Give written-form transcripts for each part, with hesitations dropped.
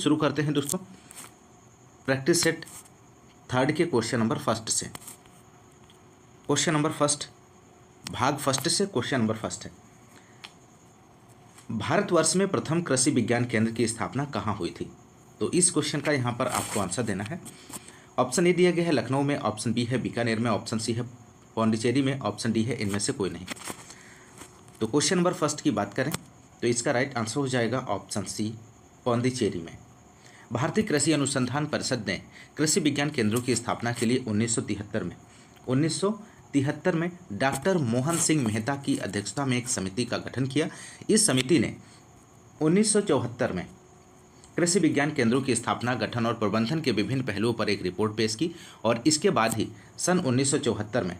शुरू करते हैं दोस्तों प्रैक्टिस सेट थर्ड के क्वेश्चन नंबर फर्स्ट से। क्वेश्चन नंबर फर्स्ट भाग फर्स्ट से क्वेश्चन नंबर फर्स्ट है, भारतवर्ष में प्रथम कृषि विज्ञान केंद्र की स्थापना कहाँ हुई थी। तो इस क्वेश्चन का यहाँ पर आपको आंसर देना है। ऑप्शन ए दिया गया है लखनऊ में, ऑप्शन बी है बीकानेर में, ऑप्शन सी है पौंडीचेरी में, ऑप्शन डी है इनमें से कोई नहीं। तो क्वेश्चन नंबर फर्स्ट की बात करें तो इसका राइट आंसर हो जाएगा ऑप्शन सी पौंडीचेरी में। भारतीय कृषि अनुसंधान परिषद ने कृषि विज्ञान केंद्रों की स्थापना के लिए 1973 में डॉक्टर मोहन सिंह मेहता की अध्यक्षता में एक समिति का गठन किया। इस समिति ने 1974 में कृषि विज्ञान केंद्रों की स्थापना, गठन और प्रबंधन के विभिन्न पहलुओं पर एक रिपोर्ट पेश की और इसके बाद ही सन 1974 में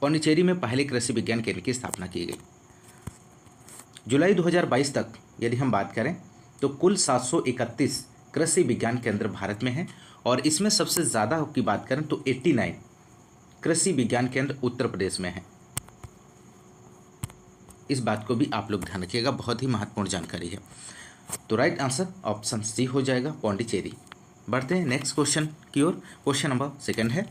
पौंडीचेरी में पहले कृषि विज्ञान केंद्र की स्थापना की गई। जुलाई 2022 तक यदि हम बात करें तो कुल 731 कृषि विज्ञान केंद्र भारत में हैं और इसमें सबसे ज़्यादा की बात करें तो 89 कृषि विज्ञान केंद्र उत्तर प्रदेश में हैं। इस बात को भी आप लोग ध्यान रखिएगा, बहुत ही महत्वपूर्ण जानकारी है। तो राइट आंसर ऑप्शन सी हो जाएगा पौंडीचेरी। बढ़ते हैं नेक्स्ट क्वेश्चन की ओर। क्वेश्चन नंबर सेकंड है,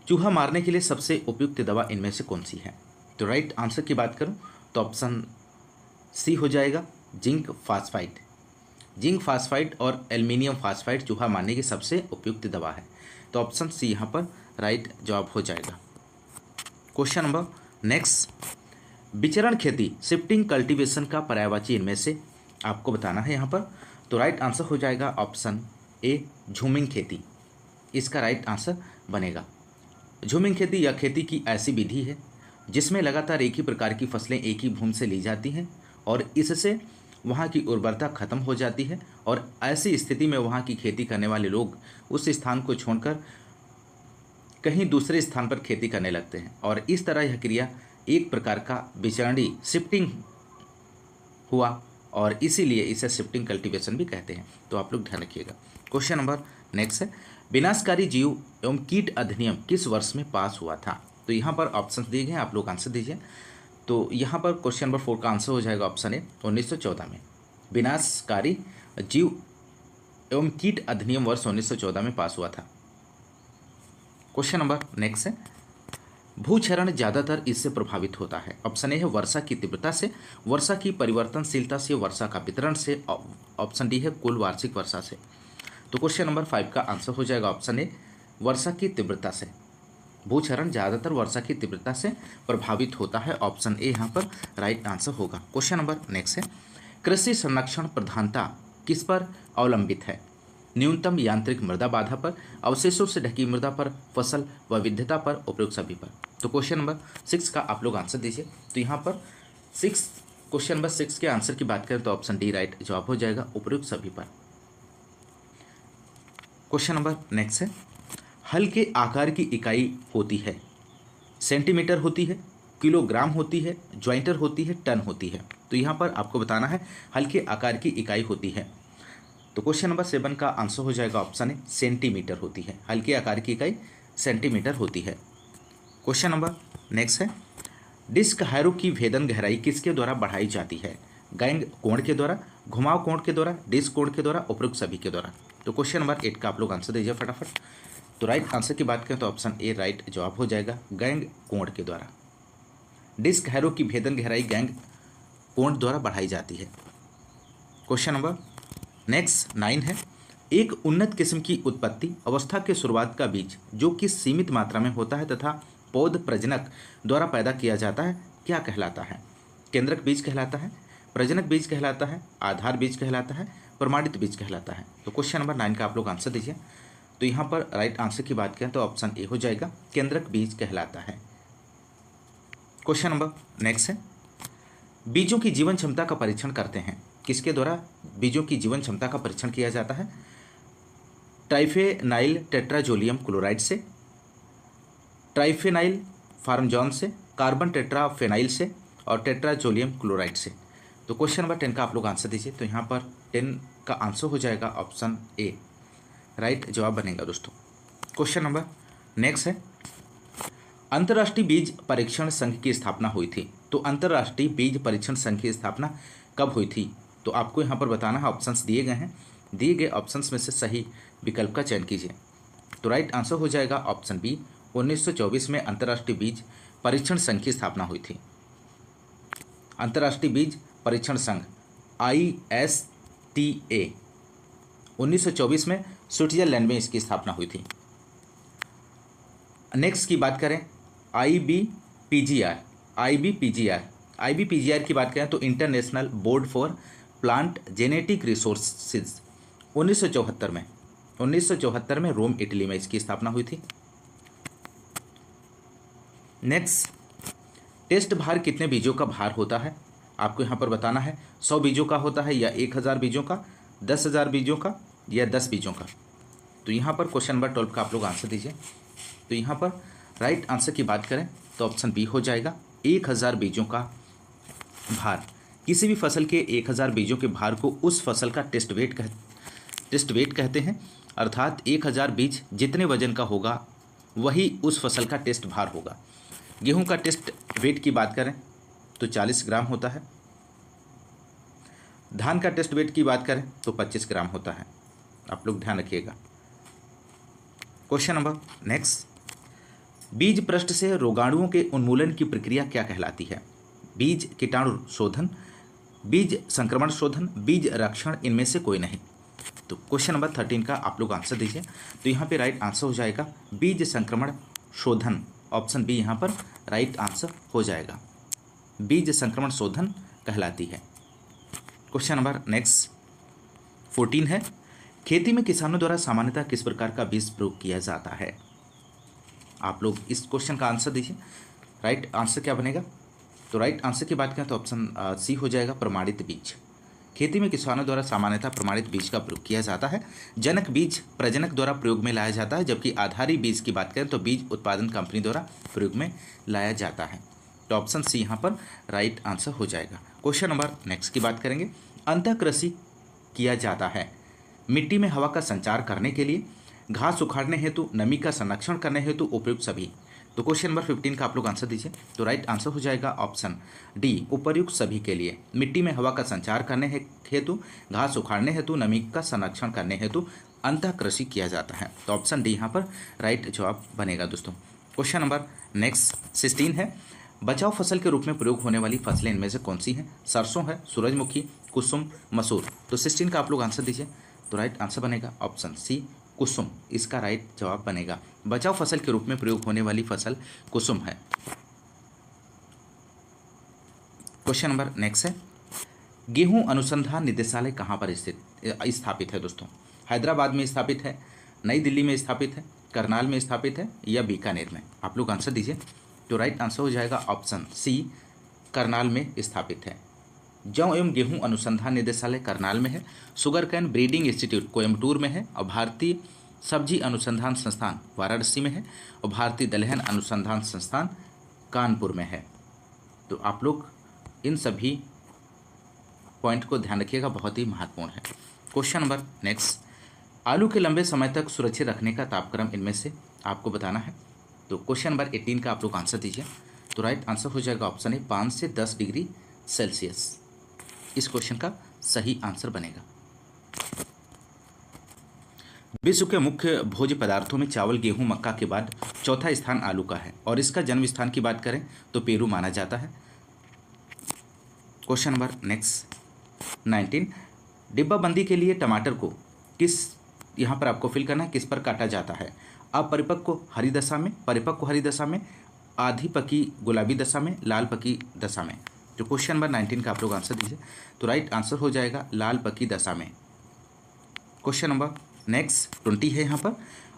चूहा मारने के लिए सबसे उपयुक्त दवा इनमें से कौन सी है। तो राइट आंसर की बात करूं तो ऑप्शन सी हो जाएगा जिंक फास्फाइड। जिंक फास्फाइड और एल्युमिनियम फास्फाइड चूहा मारने की सबसे उपयुक्त दवा है। तो ऑप्शन सी यहाँ पर राइट जवाब हो जाएगा। क्वेश्चन नंबर नेक्स्ट, विचरण खेती शिफ्टिंग कल्टीवेशन का पर्यायवाची इनमें से आपको बताना है यहाँ पर। तो राइट आंसर हो जाएगा ऑप्शन ए झूमिंग खेती, इसका राइट आंसर बनेगा। झूमिंग खेती यह खेती की ऐसी विधि है जिसमें लगातार एक ही प्रकार की फसलें एक ही भूमि से ली जाती हैं और इससे वहाँ की उर्वरता खत्म हो जाती है और ऐसी स्थिति में वहाँ की खेती करने वाले लोग उस स्थान को छोड़कर कहीं दूसरे स्थान पर खेती करने लगते हैं और इस तरह यह क्रिया एक प्रकार का विचरणी शिफ्टिंग हुआ और इसीलिए इसे शिफ्टिंग कल्टीवेशन भी कहते हैं। तो आप लोग ध्यान रखिएगा। क्वेश्चन नंबर नेक्स्ट है, विनाशकारी जीव एवं कीट अधिनियम किस वर्ष में पास हुआ था। तो यहाँ पर ऑप्शन दिए गए हैं, आप लोग आंसर दीजिए। तो यहाँ पर क्वेश्चन नंबर 4 का आंसर हो जाएगा ऑप्शन ए 1914 में। विनाशकारी जीव एवं कीट अधिनियम वर्ष 1914 में पास हुआ था। क्वेश्चन नंबर नेक्स्ट है, भूक्षरण ज़्यादातर इससे प्रभावित होता है। ऑप्शन ए है वर्षा की तीव्रता से, वर्षा की परिवर्तनशीलता से, वर्षा का वितरण से, ऑप्शन डी है कुल वार्षिक वर्षा से। तो क्वेश्चन नंबर 5 का आंसर हो जाएगा ऑप्शन ए वर्षा की तीव्रता से। भूक्षरण ज़्यादातर वर्षा की तीव्रता से प्रभावित होता है, ऑप्शन ए यहाँ पर राइट आंसर होगा। क्वेश्चन नंबर नेक्स्ट है, कृषि संरक्षण प्रधानता किस पर अवलंबित है। न्यूनतम यांत्रिक मृदा बाधा पर, अवशेषों से ढकी मृदा पर, फसल विविधता पर, उपयुक्त सभी पर। तो क्वेश्चन नंबर 6 का आप लोग आंसर दीजिए। तो यहाँ पर क्वेश्चन नंबर 6 के आंसर की बात करें तो ऑप्शन डी राइट जवाब हो जाएगा, उपयुक्त सभी पर। क्वेश्चन नंबर नेक्स्ट है, हल के आकार की इकाई होती है, सेंटीमीटर होती है, किलोग्राम होती है, ज्वाइंटर होती है, टन होती है। तो यहाँ पर आपको बताना है हल के आकार की इकाई होती है। तो क्वेश्चन नंबर 7 का आंसर हो जाएगा ऑप्शन ए सेंटीमीटर होती है। हल के आकार की इकाई सेंटीमीटर होती है। क्वेश्चन नंबर नेक्स्ट है, डिस्क हैरो की भेदन गहराई किसके द्वारा बढ़ाई जाती है। गैंग कोण के द्वारा, घुमाव कोण के द्वारा, डिस्क कोण के द्वारा, उपयुक्त सभी के द्वारा। तो क्वेश्चन नंबर 8 का आप लोग आंसर दीजिए फटाफट। तो राइट आंसर की बात करें तो ऑप्शन ए राइट जवाब हो जाएगा, गैंग कोण के द्वारा। डिस्क हैरो की भेदन गहराई गैंग कोण द्वारा बढ़ाई जाती है। क्वेश्चन नंबर नेक्स्ट 9 है, एक उन्नत किस्म की उत्पत्ति अवस्था के शुरुआत का बीज जो कि सीमित मात्रा में होता है तथा पौध प्रजनक द्वारा पैदा किया जाता है क्या कहलाता है। केंद्रक बीज कहलाता है, प्रजनक बीज कहलाता है, आधार बीज कहलाता है, प्रमाणित बीज कहलाता है। तो क्वेश्चन नंबर 9 का आप लोग आंसर दीजिए। तो यहाँ पर राइट आंसर की बात करें तो ऑप्शन ए हो जाएगा, केंद्रक बीज कहलाता है। क्वेश्चन नंबर नेक्स्ट है, बीजों की जीवन क्षमता का परीक्षण करते हैं, किसके द्वारा बीजों की जीवन क्षमता का परीक्षण किया जाता है। ट्राइफेनाइल टेट्राजोलियम क्लोराइड से, ट्राइफेनाइल फार्मजॉन से, कार्बन टेट्राफेनाइल से और टेट्राजोलियम क्लोराइड से। तो क्वेश्चन नंबर 10 का आप लोग आंसर दीजिए। तो यहाँ पर 10 का आंसर हो जाएगा ऑप्शन ए राइट जवाब बनेगा दोस्तों। क्वेश्चन नंबर नेक्स्ट है, अंतर्राष्ट्रीय बीज परीक्षण संघ की स्थापना हुई थी। तो अंतर्राष्ट्रीय बीज परीक्षण संघ की स्थापना कब हुई थी। तो आपको यहाँ पर बताना है, ऑप्शंस दिए गए हैं, दिए गए ऑप्शंस में से सही विकल्प का चयन कीजिए। तो राइट आंसर हो जाएगा ऑप्शन बी, 1924 में अंतर्राष्ट्रीय बीज परीक्षण संघ की स्थापना हुई थी। अंतर्राष्ट्रीय बीज परीक्षण संघ ISTA 1924 में स्विट्जरलैंड में इसकी स्थापना हुई थी। नेक्स्ट की बात करें IBPGR की बात करें तो international board for plant genetic resources 1974 में रोम इटली में इसकी स्थापना हुई थी। नेक्स्ट, टेस्ट भार कितने बीजों का भार होता है? आपको यहाँ पर बताना है 100 बीजों का होता है या 1000 बीजों का, 10,000 बीजों का या 10 बीजों का। तो यहाँ पर क्वेश्चन नंबर 12 का आप लोग आंसर दीजिए। तो यहाँ पर राइट आंसर की बात करें तो ऑप्शन बी हो जाएगा 1000 बीजों का भार। किसी भी फसल के 1000 बीजों के भार को उस फसल का टेस्ट वेट कहते हैं, अर्थात 1000 बीज जितने वजन का होगा वही उस फसल का टेस्ट भार होगा। गेहूं का टेस्ट वेट की बात करें तो 40 ग्राम होता है, धान का टेस्ट वेट की बात करें तो 25 ग्राम होता है। आप लोग ध्यान रखिएगा। क्वेश्चन नंबर नेक्स्ट, बीज पृष्ठ से रोगाणुओं के उन्मूलन की प्रक्रिया क्या कहलाती है? बीज कीटाणु शोधन, बीज संक्रमण शोधन, बीज रक्षण, इनमें से कोई नहीं। तो क्वेश्चन नंबर 13 का आप लोग आंसर दीजिए। तो यहाँ पे राइट आंसर हो जाएगा बीज संक्रमण शोधन, ऑप्शन बी यहाँ पर राइट आंसर हो जाएगा, बीज संक्रमण शोधन कहलाती है। क्वेश्चन नंबर नेक्स्ट 14 है, खेती में किसानों द्वारा सामान्यतः किस प्रकार का बीज प्रयोग किया जाता है? आप लोग इस क्वेश्चन का आंसर दीजिए। राइट आंसर क्या बनेगा? तो राइट आंसर की बात करें तो ऑप्शन सी हो जाएगा, प्रमाणित बीज। खेती में किसानों द्वारा सामान्यतः प्रमाणित बीज का प्रयोग किया जाता है। जनक बीज प्रजनक द्वारा प्रयोग में लाया जाता है, जबकि आधारी बीज की बात करें तो बीज उत्पादन कंपनी द्वारा प्रयोग में लाया जाता है। तो ऑप्शन सी यहाँ पर राइट आंसर हो जाएगा। क्वेश्चन नंबर नेक्स्ट की बात करेंगे, अंतः कृषि किया जाता है मिट्टी में हवा का संचार करने के लिए, घास उखाड़ने हेतु, नमी का संरक्षण करने हेतु, उपयुक्त सभी। तो क्वेश्चन नंबर 15 का आप लोग आंसर दीजिए। तो राइट आंसर हो जाएगा ऑप्शन डी, उपर्युक्त सभी के लिए। मिट्टी में हवा का संचार करने हेतु, घास उखाड़ने हेतु, नमी का संरक्षण करने हेतु अंतः कृषि किया जाता है। तो ऑप्शन डी यहाँ पर राइट जवाब बनेगा दोस्तों। क्वेश्चन नंबर नेक्स्ट 16 है, बचाव फसल के रूप में प्रयोग होने वाली फसलें इनमें से कौन सी हैं? सरसों है, सूरजमुखी, कुसुम, मसूर। तो 16 का आप लोग आंसर दीजिए। तो राइट आंसर बनेगा ऑप्शन सी, कुसुम, इसका राइट जवाब बनेगा। बचाव फसल के रूप में प्रयोग होने वाली फसल कुसुम है। क्वेश्चन नंबर नेक्स्ट है, गेहूं अनुसंधान निदेशालय कहां पर स्थापित है दोस्तों? हैदराबाद में स्थापित है, नई दिल्ली में स्थापित है, करनाल में स्थापित है या बीकानेर में? आप लोग आंसर दीजिए। तो राइट आंसर हो जाएगा ऑप्शन सी, करनाल में स्थापित है। जौ एवं गेहूं अनुसंधान निदेशालय करनाल में है, sugar cane breeding institute Coimbatore में है, और भारतीय सब्जी अनुसंधान संस्थान वाराणसी में है, और भारतीय दलहन अनुसंधान संस्थान कानपुर में है। तो आप लोग इन सभी पॉइंट को ध्यान रखिएगा, बहुत ही महत्वपूर्ण है। क्वेश्चन नंबर नेक्स्ट, आलू के लंबे समय तक सुरक्षित रखने का तापक्रम इनमें से आपको बताना है। तो क्वेश्चन नंबर 18 का आप लोग आंसर दीजिए। तो राइट आंसर हो जाएगा ऑप्शन ए, 5 से 10 डिग्री सेल्सियस। इस क्वेश्चन का सही आंसर बनेगा। विश्व के मुख्य भोज्य पदार्थों में चावल, गेहूं, मक्का के बाद चौथा स्थान आलू का है, और इसका जन्म स्थान की बात करें तो पेरू माना जाता है। क्वेश्चन नंबर नेक्स्ट 19, डिब्बाबंदी के लिए टमाटर को किस, यहाँ पर आपको फिल करना है, किस पर काटा जाता है? अपरिपक्व हरी दशा में, परिपक्व हरी दशा में, आधी पकी गुलाबी दशा में, लाल पकी दशा में? तो क्वेश्चन नंबर 19 का आप लोग आंसर दीजिए। तो राइट आंसर हो जाएगा लाल पकी दशा में। क्वेश्चन नंबर नेक्स्ट 20 है, यहाँ पर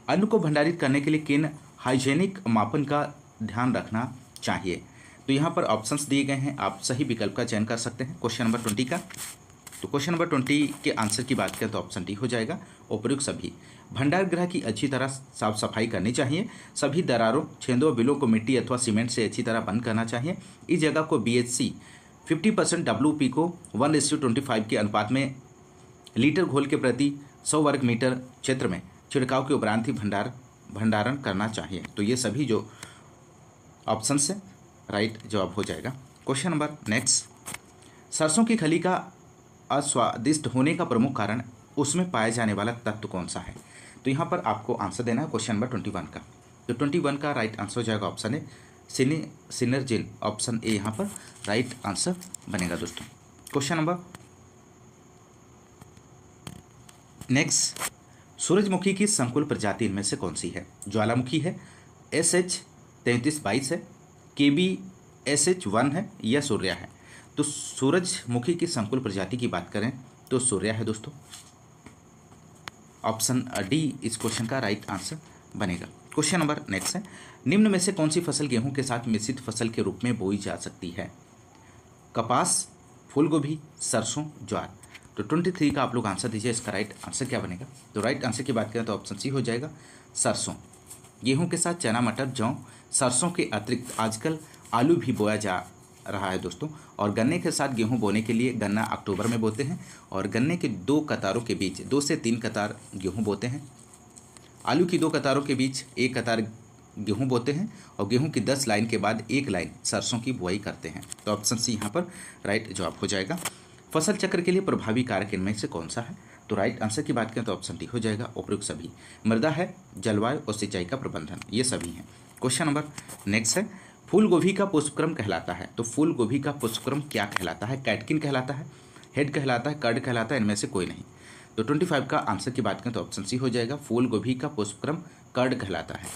अन्न को भंडारित करने के लिए किन हाइजेनिक मापन का ध्यान रखना चाहिए? तो यहाँ पर ऑप्शंस दिए गए हैं, आप सही विकल्प का चयन कर सकते हैं क्वेश्चन नंबर 20 का। तो क्वेश्चन नंबर 20 के आंसर की बात करें तो ऑप्शन डी हो जाएगा, उपयुक्त सभी। भंडार गृह की अच्छी तरह साफ सफाई करनी चाहिए, सभी दरारों, छेदों, बिलों को मिट्टी अथवा सीमेंट से अच्छी तरह बंद करना चाहिए। इस जगह को BHC 50% WP को 1:25 के अनुपात में लीटर घोल के प्रति 100 वर्ग मीटर क्षेत्र में छिड़काव के उपरांत ही भंडारण करना चाहिए। तो ये सभी जो ऑप्शन से राइट जवाब हो जाएगा। क्वेश्चन नंबर नेक्स्ट, सरसों की खली का अस्वादिष्ट होने का प्रमुख कारण उसमें पाया जाने वाला तत्व कौन सा है? तो यहाँ पर आपको आंसर देना है क्वेश्चन नंबर 21 का। तो 21 का राइट आंसर हो जाएगा ऑप्शन ए सिनर्जिन, ऑप्शन ए यहाँ पर राइट आंसर बनेगा दोस्तों। क्वेश्चन नंबर नेक्स्ट, सूरजमुखी की संकुल प्रजाति इनमें से कौन सी है? ज्वालामुखी है, SH3322 है, KBSH1 है या सूर्या है? तो सूरजमुखी की संकुल प्रजाति की बात करें तो सूर्या है दोस्तों। ऑप्शन डी इस क्वेश्चन का राइट आंसर बनेगा। क्वेश्चन नंबर नेक्स्ट है, निम्न में से कौन सी फसल गेहूं के साथ मिश्रित फसल के रूप में बोई जा सकती है? कपास, फूलगोभी, सरसों, ज्वार। तो 23 का आप लोग आंसर दीजिए, इसका राइट आंसर क्या बनेगा? तो राइट आंसर की बात करें तो ऑप्शन सी हो जाएगा सरसों। गेहूं के साथ चना, मटर, जौ, सरसों के अतिरिक्त आजकल आलू भी बोया जा रहा है दोस्तों। और गन्ने के साथ गेहूं बोने के लिए गन्ना अक्टूबर में बोते हैं और गन्ने के 2 कतारों के बीच 2 से 3 कतार गेहूं बोते हैं। आलू की 2 कतारों के बीच 1 कतार गेहूं बोते हैं और गेहूं की 10 लाइन के बाद 1 लाइन सरसों की बुआई करते हैं। तो ऑप्शन सी यहाँ पर राइट जवाब हो जाएगा। फसल चक्र के लिए प्रभावी कारक इनमें से कौन सा है? तो राइट आंसर की बात करें तो ऑप्शन डी हो जाएगा उपयुक्त सभी। मृदा है, जलवायु और सिंचाई का प्रबंधन, ये सभी हैं। क्वेश्चन नंबर नेक्स्ट है, फूल गोभी का पुष्पक्रम कहलाता है। तो फूल गोभी का पुष्पक्रम क्या कहलाता है? कैटकिन कहलाता है, हेड कहलाता है, कर्ड कहलाता है, इनमें से कोई नहीं। तो 25 का आंसर की बात करें तो ऑप्शन सी हो जाएगा फूल गोभी का पुष्पक्रम कर्ड कहलाता है।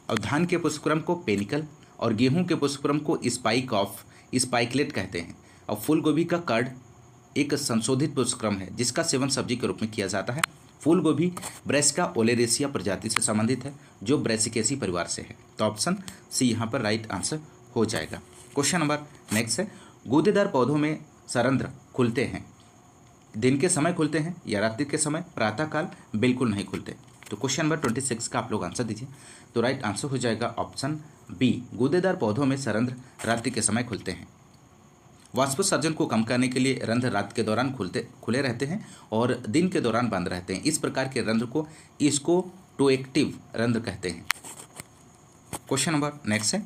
और धान के पुष्पक्रम को पेनिकल और गेहूं के पुष्पक्रम को स्पाइकलेट कहते हैं। और फूल गोभी का कर्ड एक संशोधित पुष्पक्रम है जिसका सेवन सब्जी के रूप में किया जाता है। फूल गोभी ब्रेसिका ओलेरेसिया प्रजाति से संबंधित है जो ब्रेसिकेसी परिवार से है। तो ऑप्शन सी यहाँ पर राइट आंसर हो जाएगा। क्वेश्चन नंबर नेक्स्ट है, गूदेदार पौधों में सरंध्र खुलते हैं, दिन के समय खुलते हैं या रात्रि के समय? प्रातःकाल बिल्कुल नहीं खुलते। तो क्वेश्चन नंबर 26 का आप लोग आंसर दीजिए। तो राइट आंसर हो जाएगा ऑप्शन बी, गूदेदार पौधों में सरंध्र रात्रि के समय खुलते हैं। वाष्पोत्सर्जन को कम करने के लिए रंध्र रात के दौरान खुले रहते हैं और दिन के दौरान बंद रहते हैं। इस प्रकार के रंध्र को स्कोटोएक्टिव रंध्र कहते हैं। क्वेश्चन नंबर नेक्स्ट है,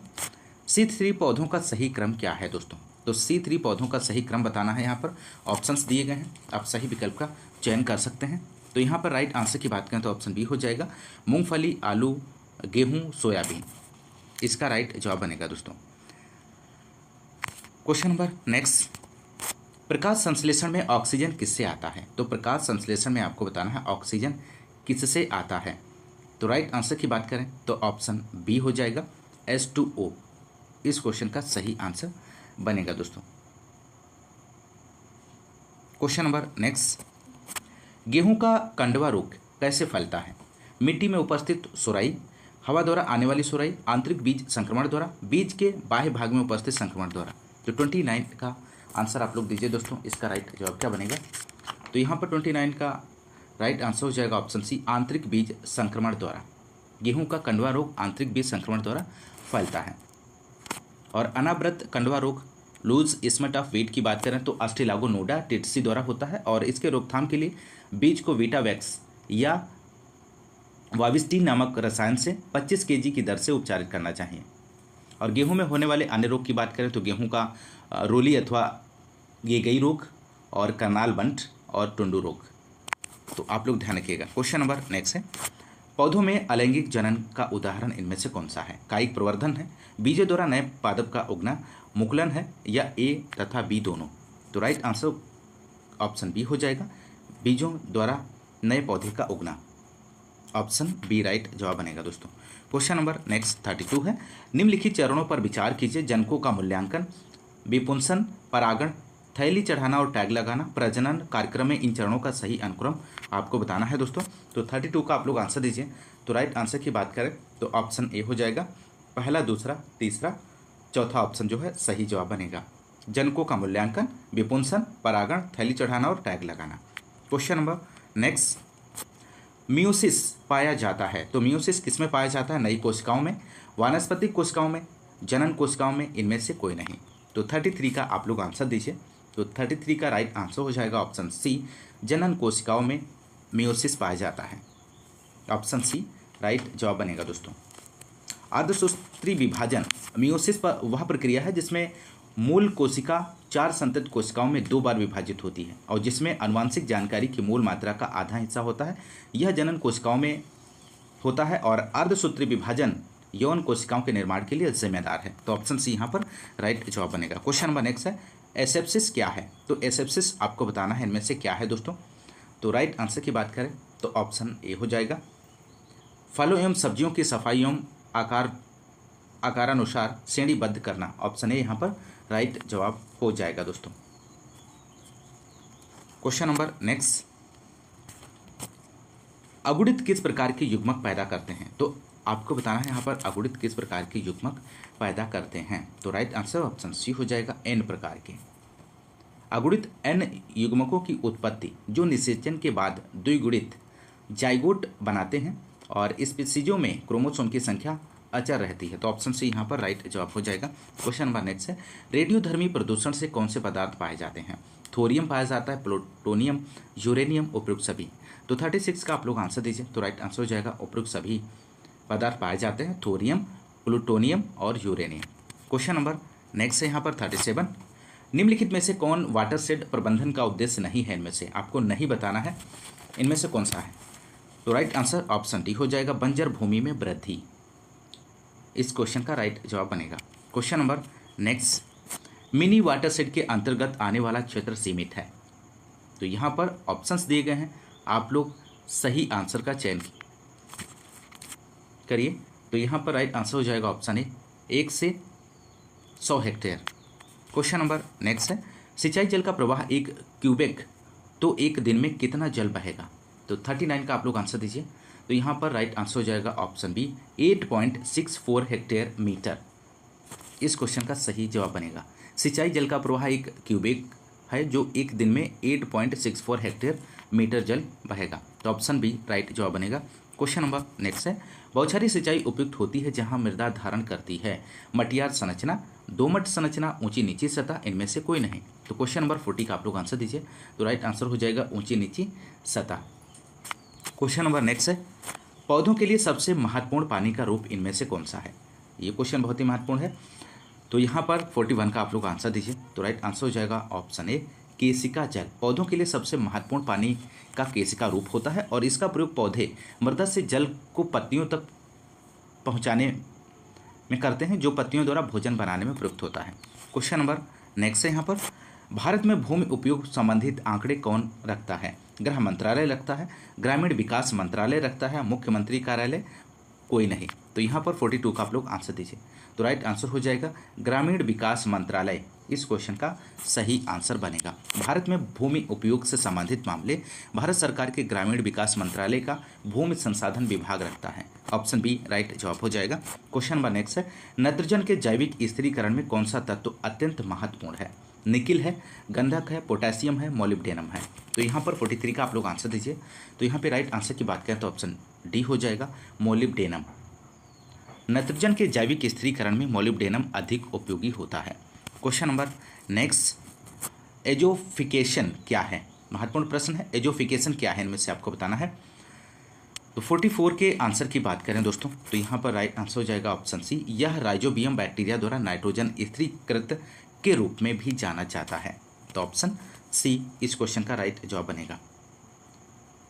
C3 पौधों का सही क्रम क्या है दोस्तों? तो C3 पौधों का सही क्रम बताना है। यहाँ पर ऑप्शंस दिए गए हैं, आप सही विकल्प का चयन कर सकते हैं। तो यहाँ पर राइट आंसर की बात करें तो ऑप्शन बी हो जाएगा मूंगफली, आलू, गेहूँ, सोयाबीन, इसका राइट जवाब बनेगा दोस्तों। क्वेश्चन नंबर नेक्स्ट, प्रकाश संश्लेषण में ऑक्सीजन किससे आता है? तो प्रकाश संश्लेषण में आपको बताना है ऑक्सीजन किससे आता है। तो राइट आंसर की बात करें तो ऑप्शन बी हो जाएगा H2O, इस क्वेश्चन का सही आंसर बनेगा दोस्तों। क्वेश्चन नंबर नेक्स्ट, गेहूं का कंडवा रोग कैसे फैलता है? मिट्टी में उपस्थित सुराई, हवा द्वारा आने वाली सुराई, आंतरिक बीज संक्रमण द्वारा, बीज के बाह्य भाग में उपस्थित संक्रमण द्वारा। तो 29 का आंसर आप लोग दीजिए दोस्तों, इसका राइट जवाब क्या बनेगा? तो यहाँ पर 29 का राइट आंसर हो जाएगा ऑप्शन सी, आंतरिक बीज संक्रमण द्वारा। गेहूं का कंडवा रोग आंतरिक बीज संक्रमण द्वारा फैलता है। और अनावृत कंडवा रोग, लूज स्मट ऑफ वीट की बात करें तो अस्ट्रेलागोनोडा टिटसी द्वारा होता है और इसके रोकथाम के लिए बीज को वीटावैक्स या वाविस्टीन नामक रसायन से 25 kg की दर से उपचारित करना चाहिए। और गेहूं में होने वाले अन्य रोग की बात करें तो गेहूं का रोली अथवा गेगई रोग और करनाल बंट और टुंडू रोग। तो आप लोग ध्यान रखिएगा। क्वेश्चन नंबर नेक्स्ट है, पौधों में अलैंगिक जनन का उदाहरण इनमें से कौन सा है? कायिक प्रवर्धन है, बीजों द्वारा नए पादप का उगना, मुकुलन है या ए तथा बी दोनों? तो राइट आंसर ऑप्शन बी हो जाएगा, बीजों द्वारा नए पौधे का उगना। ऑप्शन बी राइट जवाब बनेगा दोस्तों। क्वेश्चन नंबर नेक्स्ट 32 है, निम्नलिखित चरणों पर विचार कीजिए। जनकों का मूल्यांकन, विपुंसन, परागण, थैली चढ़ाना और टैग लगाना, प्रजनन कार्यक्रम में इन चरणों का सही अनुक्रम आपको बताना है दोस्तों। तो 32 का आप लोग आंसर दीजिए। तो राइट आंसर की बात करें तो ऑप्शन ए हो जाएगा, पहला, दूसरा, तीसरा, चौथा ऑप्शन जो है सही जवाब बनेगा। जनकों का मूल्यांकन, विपुंसन, परागण, थैली चढ़ाना और टैग लगाना। क्वेश्चन नंबर नेक्स्ट, मियोसिस पाया जाता है। तो मियोसिस किसमें पाया जाता है? नई कोशिकाओं में, वानस्पतिक कोशिकाओं में, जनन कोशिकाओं में, इनमें से कोई नहीं। तो 33 का आप लोग आंसर दीजिए। तो 33 का राइट आंसर हो जाएगा ऑप्शन सी, जनन कोशिकाओं में मियोसिस पाया जाता है। ऑप्शन सी राइट जवाब बनेगा दोस्तों। अर्धसूत्री विभाजन मियोसिस पर वह प्रक्रिया है जिसमें मूल कोशिका 4 संतत कोशिकाओं में 2 बार विभाजित होती है और जिसमें आनुवांशिक जानकारी की मूल मात्रा का आधा हिस्सा होता है। यह जनन कोशिकाओं में होता है और अर्धसूत्री विभाजन यौन कोशिकाओं के निर्माण के लिए जिम्मेदार है। तो ऑप्शन सी यहाँ पर राइट जवाब बनेगा। क्वेश्चन नंबर नेक्स्ट है, एसेप्सिस क्या है? तो एसेप्सिस आपको बताना है इनमें से क्या है दोस्तों। तो राइट आंसर की बात करें तो ऑप्शन ए हो जाएगा, फलों एवं सब्जियों की सफाई एवं आकारानुसार श्रेणीबद्ध करना। ऑप्शन ए यहाँ पर राइट जवाब हो जाएगा दोस्तों। क्वेश्चन नंबर नेक्स्ट, अगुणित किस प्रकार के युग्मक पैदा करते हैं? तो आपको बताना है यहाँ पर अगुणित किस प्रकार के युग्मक पैदा करते हैं। तो राइट आंसर ऑप्शन सी हो जाएगा, एन प्रकार के। अगुणित एन युग्मकों की उत्पत्ति जो निषेचन के बाद द्विगुणित जाइगोट बनाते हैं और स्पीसीजों में क्रोमोसोम की संख्या अचर रहती है। तो ऑप्शन सी यहाँ पर राइट जवाब हो जाएगा। क्वेश्चन नंबर नेक्स्ट है, रेडियोधर्मी प्रदूषण से कौन से पदार्थ पाए जाते हैं? थोरियम पाया जाता है, प्लूटोनियम, यूरेनियम, उपयुक्त सभी। तो 36 का आप लोग आंसर दीजिए। तो राइट आंसर हो जाएगा उपयुक्त सभी पदार्थ पाए जाते हैं, थोरियम, प्लूटोनियम और यूरेनियम। क्वेश्चन नंबर नेक्स्ट है यहाँ पर 37, निम्नलिखित में से कौन वाटरशेड प्रबंधन का उद्देश्य नहीं है? इनमें से आपको नहीं बताना है इनमें से कौन सा है। तो राइट आंसर ऑप्शन डी हो जाएगा, बंजर भूमि में वृद्धि। इस क्वेश्चन का राइट जवाब बनेगा। Question number next, mini watershed के अंतर्गत आने वाला क्षेत्र सीमित है। तो यहाँ पर ऑप्शंस दिए गए हैं, आप लोग सही आंसर का चयन करिए। तो यहाँ पर राइट आंसर हो जाएगा ऑप्शन ए, 1 से 100 हेक्टेयर। क्वेश्चन नंबर नेक्स्ट है, सिंचाई जल का प्रवाह 1 क्यूबिक तो एक दिन में कितना जल बहेगा? तो 39 का आप लोग आंसर दीजिए। तो यहाँ पर राइट आंसर हो जाएगा ऑप्शन बी, 8.64 हेक्टेयर मीटर। इस क्वेश्चन का सही जवाब बनेगा। सिंचाई जल का प्रवाह 1 क्यूबिक है जो एक दिन में 8.64 हेक्टेयर मीटर जल बहेगा। तो ऑप्शन बी राइट जवाब बनेगा। क्वेश्चन नंबर नेक्स्ट है, बौछारी सिंचाई उपयुक्त होती है जहां मृदा धारण करती है मटियार संरचना, दोमट संरचना, ऊंची नीची सतह, इनमें से कोई नहीं। तो क्वेश्चन नंबर 40 का आप लोग आंसर दीजिए। तो राइट आंसर हो जाएगा ऊंची नीची सतह। क्वेश्चन नंबर नेक्स्ट है, पौधों के लिए सबसे महत्वपूर्ण पानी का रूप इनमें से कौन सा है? ये क्वेश्चन बहुत ही महत्वपूर्ण है। तो यहाँ पर 41 का आप लोग आंसर दीजिए। तो राइट आंसर हो जाएगा ऑप्शन ए, केशिका जल। पौधों के लिए सबसे महत्वपूर्ण पानी का केशिका रूप होता है और इसका प्रयोग पौधे मृदा से जल को पत्तियों तक पहुंचाने में करते हैं जो पत्तियों द्वारा भोजन बनाने में प्रयुक्त होता है। क्वेश्चन नंबर नेक्स्ट है यहाँ पर, भारत में भूमि उपयोग संबंधित आंकड़े कौन रखता है? गृह मंत्रालय रखता है, ग्रामीण विकास मंत्रालय रखता है, मुख्यमंत्री कार्यालय, कोई नहीं। तो यहाँ पर 42 का आप लोग आंसर दीजिए। तो राइट आंसर हो जाएगा ग्रामीण विकास मंत्रालय। इस क्वेश्चन का सही आंसर बनेगा। भारत में भूमि उपयोग से संबंधित मामले भारत सरकार के ग्रामीण विकास मंत्रालय का भूमि संसाधन विभाग रखता है। ऑप्शन बी राइट जवाब हो जाएगा। क्वेश्चन नंबर नेक्स्ट है, नाइट्रोजन के जैविक स्थिरीकरण में कौन सा तत्व अत्यंत महत्वपूर्ण है? निकिल है, गंधक है, पोटेशियम है, मोलिब्डेनम है। तो यहाँ पर 43 का आप लोग आंसर दीजिए। तो यहाँ पे राइट आंसर की बात करें तो ऑप्शन डी हो जाएगा, मोलिब्डेनम। नाइट्रोजन के जैविक स्थिरीकरण में मोलिब्डेनम अधिक उपयोगी होता है। क्वेश्चन नंबर नेक्स्ट, एजोफिकेशन क्या है? महत्वपूर्ण प्रश्न है, एजोफिकेशन क्या है इनमें से आपको बताना है। तो 44 के आंसर की बात करें दोस्तों तो यहाँ पर राइट आंसर हो जाएगा ऑप्शन सी, यह राइजोबियम बैक्टीरिया द्वारा नाइट्रोजन स्थिरीकृत के रूप में भी जाना जाता है। तो ऑप्शन सी इस क्वेश्चन का राइट जवाब बनेगा।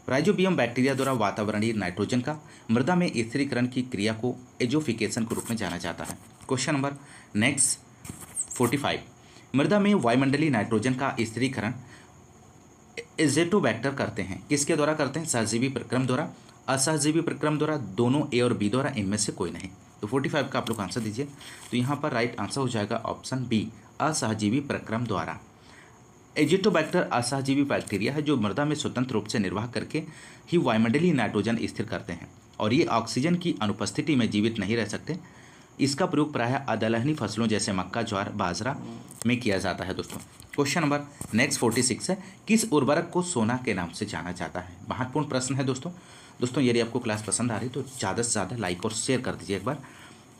राइजोबियम बैक्टीरिया द्वारा वातावरणीय नाइट्रोजन का मृदा में स्थिरीकरण की क्रिया को एजोफिकेशन के रूप में जाना जाता है। क्वेश्चन नंबर नेक्स्ट 45, मृदा में वायुमंडलीय नाइट्रोजन का स्थिरीकरण एजेटोबैक्टर करते हैं, किसके द्वारा करते हैं? सहजीवी प्रक्रम द्वारा, असहजीवी प्रक्रम द्वारा, दोनों ए और बी द्वारा, इनमें से कोई नहीं। तो 45 का आप लोग आंसर दीजिए। तो यहाँ पर राइट आंसर हो जाएगा ऑप्शन बी, असहजीवी प्रक्रम द्वारा। एजिटोबैक्टर असहजीवी बैक्टीरिया है जो मृदा में स्वतंत्र रूप से निर्वाह करके ही वायुमंडलीय नाइट्रोजन स्थिर करते हैं और ये ऑक्सीजन की अनुपस्थिति में जीवित नहीं रह सकते। इसका प्रयोग प्रायः अदलहनी फसलों जैसे मक्का, ज्वार, बाजरा में किया जाता है दोस्तों। क्वेश्चन नंबर नेक्स्ट 46 है, किस उर्वरक को सोना के नाम से जाना जाता है? महत्वपूर्ण प्रश्न है दोस्तों यदि आपको क्लास पसंद आ रही तो ज़्यादा से ज़्यादा लाइक और शेयर कर दीजिए एक बार।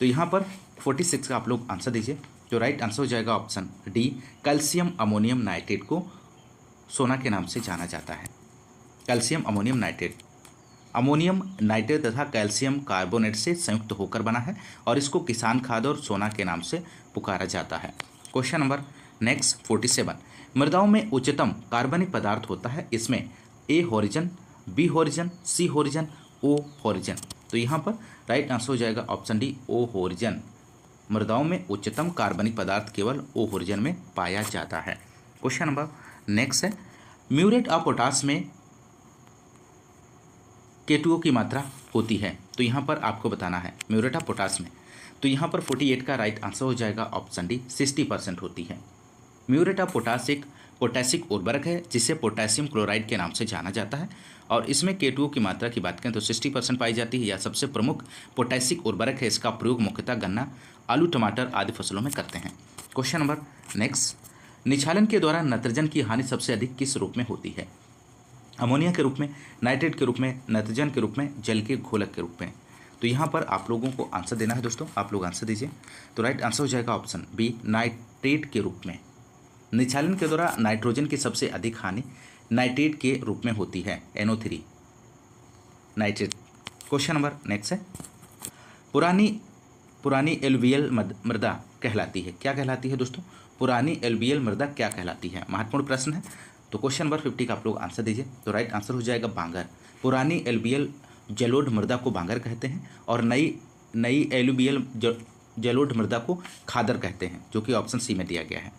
तो यहाँ पर 46 का आप लोग आंसर दीजिए। तो राइट आंसर हो जाएगा option D, calcium ammonium nitrate को सोना के नाम से जाना जाता है। Calcium ammonium nitrate, ammonium nitrate तथा कैल्शियम कार्बोनेट से संयुक्त होकर बना है और इसको किसान खाद और सोना के नाम से पुकारा जाता है। क्वेश्चन नंबर नेक्स्ट 47, मृदाओं में उच्चतम कार्बनिक पदार्थ होता है, इसमें ए हॉरिजन, बी हॉरिजन, सी हॉरिजन, ओ हॉरिजन। तो यहाँ पर राइट आंसर हो जाएगा ऑप्शन डी ओ हॉरिजन। मृदाओं में उच्चतम कार्बनिक पदार्थ केवल ओ हॉरिजन में पाया जाता है। क्वेश्चन नंबर नेक्स्ट है, म्यूरेट ऑफ पोटास में K2O की मात्रा होती है, तो यहाँ पर आपको बताना है म्यूरेट ऑफ पोटास में। तो यहाँ पर 48 का राइट आंसर हो जाएगा ऑप्शन डी 60% होती है। म्यूरेट ऑफ पोटास एक पोटेशिक उर्वरक है जिसे पोटेशियम क्लोराइड के नाम से जाना जाता है, और इसमें K2O की मात्रा की बात करें तो 60% पाई जाती है। यह सबसे प्रमुख पोटेशिक उर्वरक है। इसका प्रयोग मुख्यतः गन्ना, आलू, टमाटर आदि फसलों में करते हैं। क्वेश्चन नंबर नेक्स्ट, निछालन के दौरान नाइट्रोजन की हानि सबसे अधिक किस रूप में होती है? अमोनिया के रूप में, नाइट्रेट के रूप में, नाइट्रोजन के रूप में, जल के घोलक के रूप में। तो यहाँ पर आप लोगों को आंसर देना है दोस्तों, आप लोग आंसर दीजिए। तो राइट आंसर हो जाएगा ऑप्शन बी नाइट्रेट के रूप में। निछालन के दौरान नाइट्रोजन की सबसे अधिक हानि नाइट्रेट के रूप में होती है, NO3 nitrate. Question number next है, पुरानी एलुवियल मृदा कहलाती है, क्या कहलाती है दोस्तों? पुरानी एलुवियल मृदा क्या कहलाती है? महत्वपूर्ण प्रश्न है। तो क्वेश्चन नंबर 50 का आप लोग आंसर दीजिए। तो राइट आंसर हो जाएगा बांगर। पुरानी एलुवियल जलोढ़ मृदा को बांगर कहते हैं, और नई एलुवियल जलोढ़ मृदा को खादर कहते हैं, जो कि ऑप्शन सी में दिया गया है।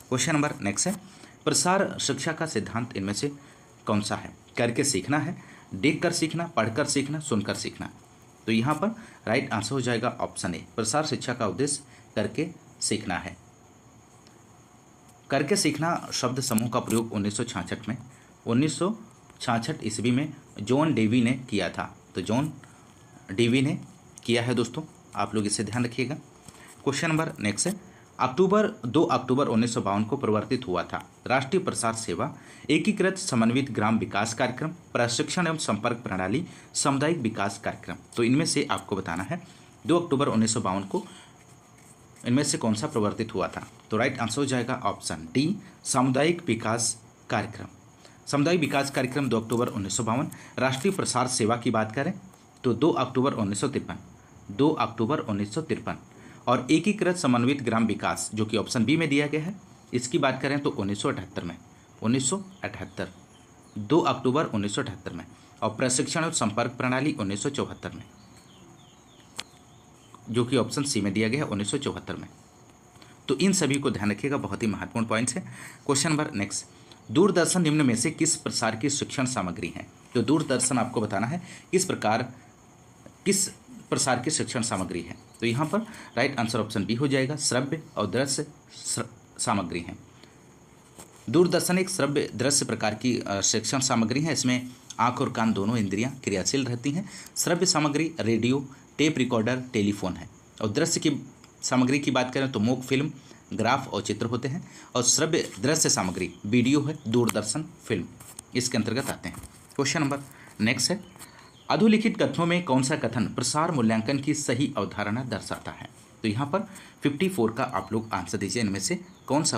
क्वेश्चन नंबर नेक्स्ट है, प्रसार शिक्षा का सिद्धांत इनमें से कौन सा है? करके सीखना है, देख कर सीखना, पढ़कर सीखना, सुनकर सीखना। तो यहाँ पर राइट आंसर हो जाएगा ऑप्शन ए, प्रसार शिक्षा का उद्देश्य करके सीखना है। करके सीखना शब्द समूह का प्रयोग 1966 ईस्वी में जॉन डेवी ने किया था। तो जॉन डेवी ने किया है दोस्तों, आप लोग इसे ध्यान रखिएगा। क्वेश्चन नंबर नेक्स्ट है, 2 अक्टूबर 1952 को प्रवर्तित हुआ था राष्ट्रीय प्रसार सेवा एकीकृत समन्वित ग्राम विकास कार्यक्रम, प्रशिक्षण एवं संपर्क प्रणाली, सामुदायिक विकास कार्यक्रम। तो इनमें से आपको बताना है 2 अक्टूबर 1952 को इनमें से कौन सा प्रवर्तित हुआ था? तो राइट आंसर हो जाएगा ऑप्शन डी सामुदायिक विकास कार्यक्रम। सामुदायिक विकास कार्यक्रम 2 अक्टूबर 1952। राष्ट्रीय प्रसार सेवा की बात करें तो 2 अक्टूबर 1953 और एकीकृत समन्वित ग्राम विकास जो कि ऑप्शन बी में दिया गया है, इसकी बात करें तो 1978 में, 2 अक्टूबर 1978 में, और प्रशिक्षण और संपर्क प्रणाली 1974 में, जो कि ऑप्शन सी में दिया गया है 1974 में। तो इन सभी को ध्यान रखिएगा, बहुत ही महत्वपूर्ण पॉइंट्स है। क्वेश्चन नंबर नेक्स्ट, दूरदर्शन निम्न में से किस प्रसार की शिक्षण सामग्री है? तो दूरदर्शन आपको बताना है किस प्रसार की शिक्षण सामग्री है। तो यहाँ पर राइट आंसर ऑप्शन बी हो जाएगा, श्रव्य और दृश्य सामग्री है। दूरदर्शन एक श्रव्य दृश्य प्रकार की शिक्षण सामग्री है। इसमें आँख और कान दोनों इंद्रियां क्रियाशील रहती हैं। श्रव्य सामग्री रेडियो, टेप रिकॉर्डर, टेलीफोन है। और दृश्य की सामग्री की बात करें तो मूक फिल्म, ग्राफ और चित्र होते हैं। और श्रव्य दृश्य सामग्री वीडियो है, दूरदर्शन फिल्म इसके अंतर्गत आते हैं। क्वेश्चन नंबर नेक्स्ट है, अधोलिखित कथनों में कौन सा कथन प्रसार मूल्यांकन की सही अवधारणा दर्शाता है? तो यहाँ पर 54 का आप लोग आंसर दीजिए। इनमें से कौन सा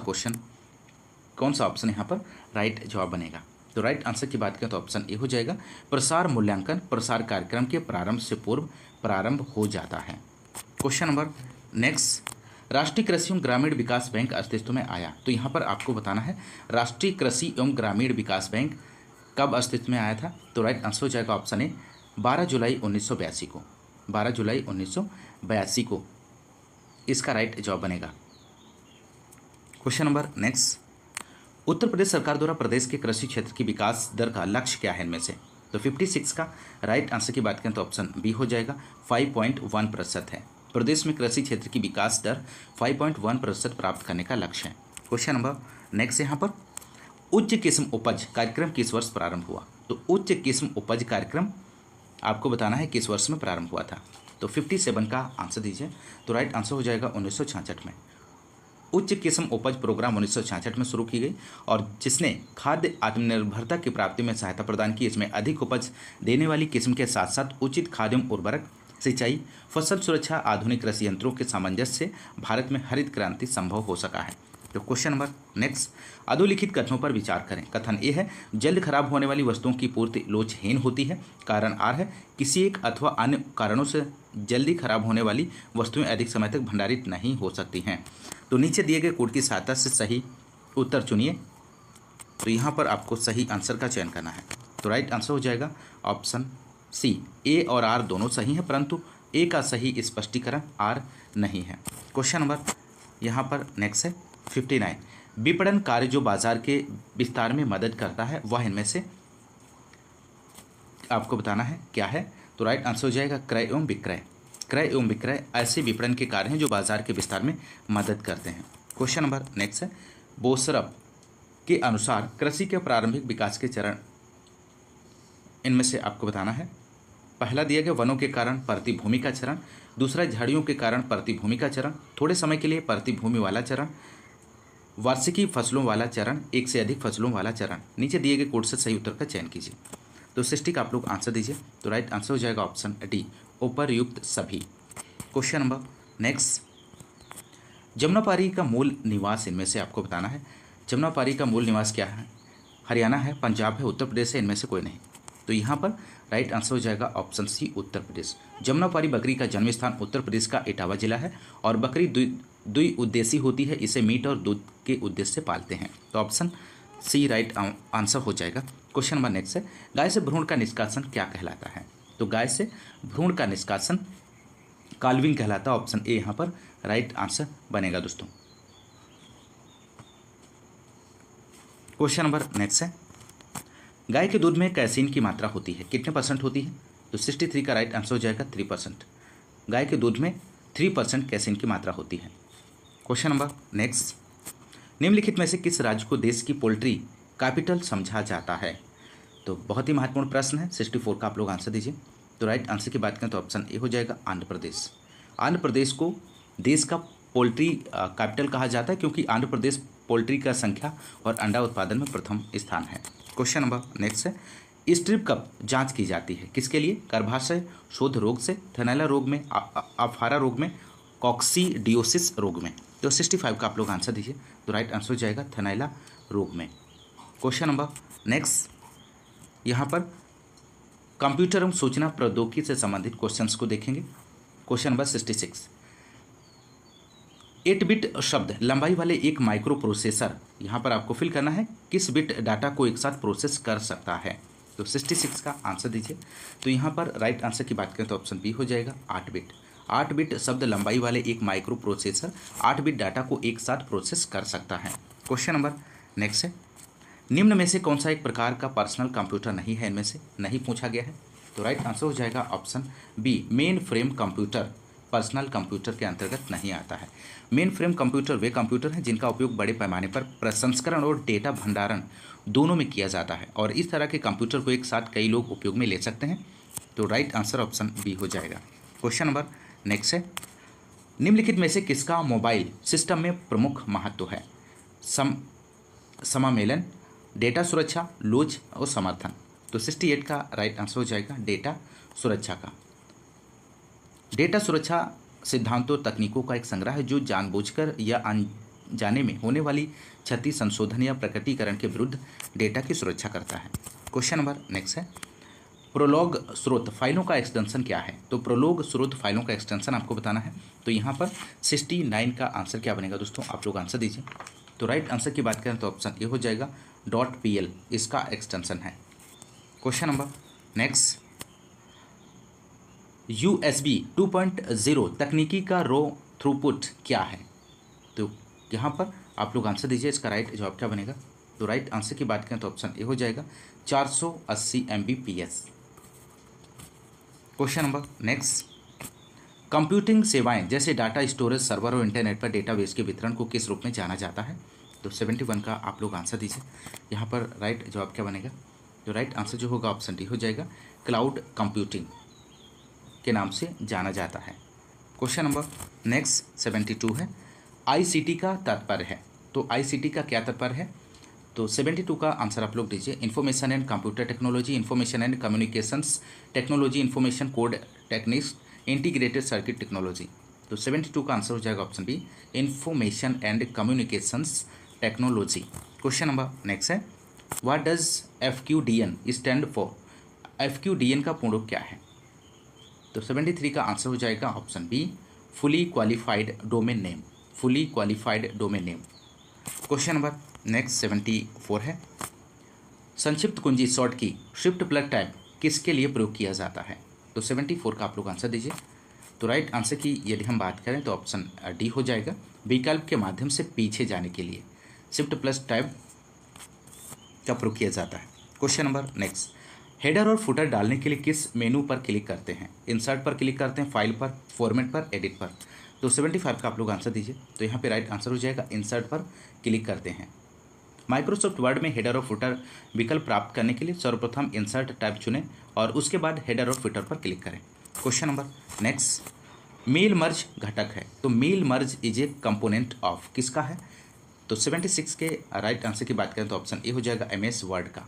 ऑप्शन यहाँ पर राइट जवाब बनेगा? तो राइट आंसर की बात करें तो ऑप्शन ए हो जाएगा, प्रसार मूल्यांकन प्रसार कार्यक्रम के प्रारंभ से पूर्व प्रारंभ हो जाता है। क्वेश्चन नंबर नेक्स्ट, राष्ट्रीय कृषि एवं ग्रामीण विकास बैंक अस्तित्व में आया। तो यहाँ पर आपको बताना है राष्ट्रीय कृषि एवं ग्रामीण विकास बैंक कब अस्तित्व में आया था? तो राइट आंसर हो जाएगा ऑप्शन ए, 12 जुलाई 1982 को। 12 जुलाई 1982 को इसका राइट जवाब बनेगा। Question number next, Uttar Pradesh सरकार द्वारा प्रदेश के कृषि क्षेत्र की विकास दर का लक्ष्य क्या है इनमें से? तो 56 का राइट आंसर की बात करें तो ऑप्शन बी हो जाएगा, 5.1% है। प्रदेश में कृषि क्षेत्र की विकास दर 5.1% प्राप्त करने का लक्ष्य है। क्वेश्चन नंबर नेक्स्ट, यहाँ पर उच्च किस्म उपज कार्यक्रम किस वर्ष प्रारंभ हुआ? तो उच्च किस्म उपज कार्यक्रम आपको बताना है किस वर्ष में प्रारंभ हुआ था। तो 57 का आंसर दीजिए। तो राइट आंसर हो जाएगा 1966 में। उच्च किस्म उपज प्रोग्राम 1966 में शुरू की गई और जिसने खाद्य आत्मनिर्भरता की प्राप्ति में सहायता प्रदान की। इसमें अधिक उपज देने वाली किस्म के साथ साथ उचित खाद्य उर्वरक, सिंचाई, फसल सुरक्षा, आधुनिक कृषि यंत्रों के सामंजस्य से भारत में हरित क्रांति संभव हो सका है। तो क्वेश्चन नंबर नेक्स्ट, अधोलिखित कथनों पर विचार करें। कथन ए है, जल्द खराब होने वाली वस्तुओं की पूर्ति लोचहीन होती है। कारण आर है, किसी एक अथवा अन्य कारणों से जल्दी खराब होने वाली वस्तुएं अधिक समय तक भंडारित नहीं हो सकती हैं। तो नीचे दिए गए कोड की सहायता से सही उत्तर चुनिए। तो यहाँ पर आपको सही आंसर का चयन करना है। तो राइट आंसर हो जाएगा ऑप्शन सी। ए और आर दोनों सही हैं, परंतु ए का सही स्पष्टीकरण आर नहीं है। क्वेश्चन नंबर यहाँ पर नेक्स्ट है 59। विपणन कार्य जो बाजार के विस्तार में मदद करता है वह इनमें से आपको बताना है क्या है। तो राइट आंसर हो जाएगा क्रय एवं विक्रय। क्रय एवं विक्रय ऐसे विपणन के कार्य हैं जो बाजार के विस्तार में मदद करते हैं। क्वेश्चन नंबर नेक्स्ट है बोसरफ के अनुसार कृषि के प्रारंभिक विकास के चरण इनमें से आपको बताना है। पहला दिया गया वनों के कारण प्रतिभूमि का चरण, दूसरा झाड़ियों के कारण प्रतिभूमि का चरण, थोड़े समय के लिए प्रतिभूमि वाला चरण, वार्षिकी फसलों वाला चरण, एक से अधिक फसलों वाला चरण। नीचे दिए गए कोड से सही उत्तर का चयन कीजिए। तो 60 का आप लोग आंसर दीजिए। तो राइट आंसर हो जाएगा ऑप्शन डी, उपर्युक्त सभी। क्वेश्चन नंबर नेक्स्ट, जमुनापारी का मूल निवास इनमें से आपको बताना है। जमुनापारी का मूल निवास क्या है? हरियाणा है, पंजाब है, उत्तर प्रदेश है, इनमें से कोई नहीं। तो यहाँ पर राइट आंसर हो जाएगा ऑप्शन सी, उत्तर प्रदेश। जमुनापारी बकरी का जन्म स्थान उत्तर प्रदेश का इटावा जिला है और बकरी द्विउद्देशीय होती है, इसे मीट और दूध के उद्देश्य से पालते हैं। तो ऑप्शन सी राइट आंसर हो जाएगा। क्वेश्चन नंबर नेक्स्ट है गाय से भ्रूण का निष्कासन क्या कहलाता है? तो गाय से भ्रूण का निष्कासन काल्विंग कहलाता है। ऑप्शन ए यहाँ पर राइट आंसर बनेगा दोस्तों। क्वेश्चन नंबर नेक्स्ट है गाय के दूध में कैसीन की मात्रा होती है, कितने परसेंट होती है? तो 63 का राइट आंसर हो जाएगा 3%। गाय के दूध में 3% कैसीन की मात्रा होती है। क्वेश्चन नंबर नेक्स्ट, निम्नलिखित में से किस राज्य को देश की पोल्ट्री कैपिटल समझा जाता है? तो बहुत ही महत्वपूर्ण प्रश्न है। 64 का आप लोग आंसर दीजिए। तो राइट आंसर की बात करें तो ऑप्शन ए हो जाएगा आंध्र प्रदेश। आंध्र प्रदेश को देश का पोल्ट्री कैपिटल कहा जाता है क्योंकि आंध्र प्रदेश पोल्ट्री का संख्या और अंडा उत्पादन में प्रथम स्थान है। क्वेश्चन नंबर नेक्स्ट है स्ट्रिप कब जांच की जाती है, किसके लिए? गर्भाशय शोथ रोग से, थनैला रोग में, अफारा रोग में, कॉक्सीडियोसिस रोग में। तो 65 का आप लोग आंसर दीजिए। तो राइट आंसर हो जाएगा थनैला रोग में। क्वेश्चन नंबर नेक्स्ट, यहाँ पर कंप्यूटर एवं सूचना प्रौद्योगिकी से संबंधित क्वेश्चंस को देखेंगे। क्वेश्चन नंबर 66, 8 बिट शब्द लंबाई वाले एक माइक्रो प्रोसेसर, यहाँ पर आपको फिल करना है किस बिट डाटा को एक साथ प्रोसेस कर सकता है? तो 66 का आंसर दीजिए। तो यहाँ पर राइट आंसर की बात करें तो ऑप्शन बी हो जाएगा 8 बिट। 8 बिट शब्द लंबाई वाले एक माइक्रो प्रोसेसर 8 बिट डाटा को एक साथ प्रोसेस कर सकता है। क्वेश्चन नंबर नेक्स्ट है निम्न में से कौन सा एक प्रकार का पर्सनल कंप्यूटर नहीं है, इनमें से नहीं पूछा गया है। तो राइट आंसर हो जाएगा option B, mainframe computer personal computer के अंतर्गत नहीं आता है। मेन फ्रेम कंप्यूटर वे कंप्यूटर हैं जिनका उपयोग बड़े पैमाने पर प्रसंस्करण और डेटा भंडारण दोनों में किया जाता है और इस तरह के कंप्यूटर को एक साथ कई लोग उपयोग में ले सकते हैं। तो राइट आंसर ऑप्शन बी हो जाएगा। क्वेश्चन नंबर नेक्स्ट है निम्नलिखित में से किसका मोबाइल सिस्टम में प्रमुख महत्व है? समामेलन, डेटा सुरक्षा, लोच और समर्थन। तो 68 का राइट आंसर हो जाएगा डेटा सुरक्षा का। डेटा सुरक्षा सिद्धांतों तकनीकों का एक संग्रह है जो जानबूझकर या अनजाने में होने वाली क्षति, संशोधन या प्रकटीकरण के विरुद्ध डेटा की सुरक्षा करता है। क्वेश्चन नंबर नेक्स्ट है प्रोलॉग स्रोत फाइलों का एक्सटेंशन क्या है? तो प्रोलॉग स्रोत फाइलों का एक्सटेंशन आपको बताना है। तो यहाँ पर 69 का आंसर क्या बनेगा दोस्तों? आप लोग आंसर दीजिए। तो राइट आंसर की बात करें तो ऑप्शन ए हो जाएगा .pl, इसका एक्सटेंशन है। क्वेश्चन नंबर नेक्स्ट USB 2.0 तकनीकी का रो थ्रूपुट क्या है? तो यहाँ पर आप लोग आंसर दीजिए, इसका राइट जवाब क्या बनेगा? तो राइट आंसर की बात करें तो ऑप्शन ए हो जाएगा 480 Mbps। Question number next computing सेवाएं जैसे डाटा स्टोरेज सर्वर और इंटरनेट पर डेटाबेस के वितरण को किस रूप में जाना जाता है? तो 71 का आप लोग आंसर दीजिए। यहाँ पर राइट जवाब क्या बनेगा? तो राइट आंसर जो होगा ऑप्शन डी हो जाएगा क्लाउड कंप्यूटिंग के नाम से जाना जाता है। क्वेश्चन नंबर नेक्स्ट 72 है ICT का तात्पर्य है। तो ICT का क्या तात्पर्य है? तो 72 का आंसर आप लोग दीजिए information and computer technology, information and communications technology, information code techniques, integrated circuit technology. तो 72 का आंसर हो जाएगा option B information and communications technology. Question number next है what does FQDN stand for? FQDN का पूर्ण रूप क्या है? तो 73 का आंसर हो जाएगा option be fully qualified domain name. Fully qualified domain name. Question number next 74 है, संक्षिप्त कुंजी शॉर्ट की शिफ्ट प्लग टाइप किसके लिए प्रयोग किया जाता है? तो 74 का आप लोग आंसर दीजिए। तो राइट आंसर की यदि हम बात करें तो ऑप्शन डी हो जाएगा, विकल्प के माध्यम से पीछे जाने के लिए शिफ्ट प्लस टाइप का प्रयोग किया जाता है। क्वेश्चन नंबर नेक्स्ट, हेडर और फुटर डालने के लिए किस मेनू पर क्लिक करते हैं? इंसर्ट पर क्लिक करते हैं, फाइल पर, फॉर्मेट पर, एडिट पर। तो 75 का आप लोग आंसर दीजिए। तो यहाँ पे राइट आंसर हो जाएगा इंसर्ट पर क्लिक करते हैं। माइक्रोसॉफ्ट वर्ड में हेडर और फुटर विकल्प प्राप्त करने के लिए सर्वप्रथम इंसर्ट टैब चुनें और उसके बाद हेडर और फुटर पर क्लिक करें। Question number next, mail merge घटक है, तो mail merge is a component of किसका है? तो 76 के राइट आंसर की बात करें तो ऑप्शन ए हो जाएगा MS वर्ड का।